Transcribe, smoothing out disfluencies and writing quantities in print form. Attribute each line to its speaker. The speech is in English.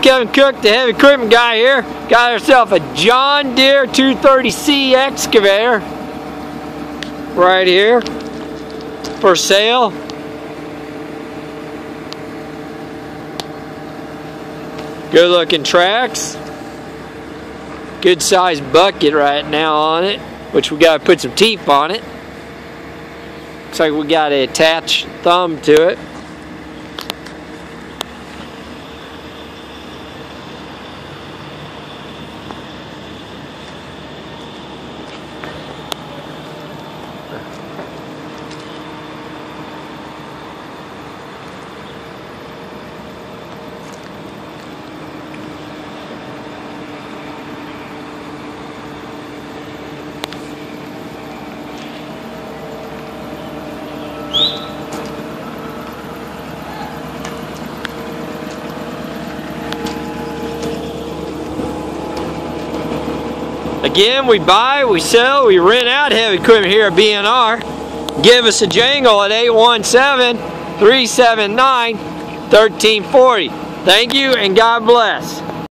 Speaker 1: Kevin Cook, the heavy equipment guy here. Got ourselves a John Deere 230C excavator right here for sale. Good looking tracks. Good sized bucket right now on it, which we got to put some teeth on it. Looks like we got to attach thumb to it. Again, we buy, we sell, we rent out heavy equipment here at B&R. Give us a jingle at 817-379-1340. Thank you and God bless.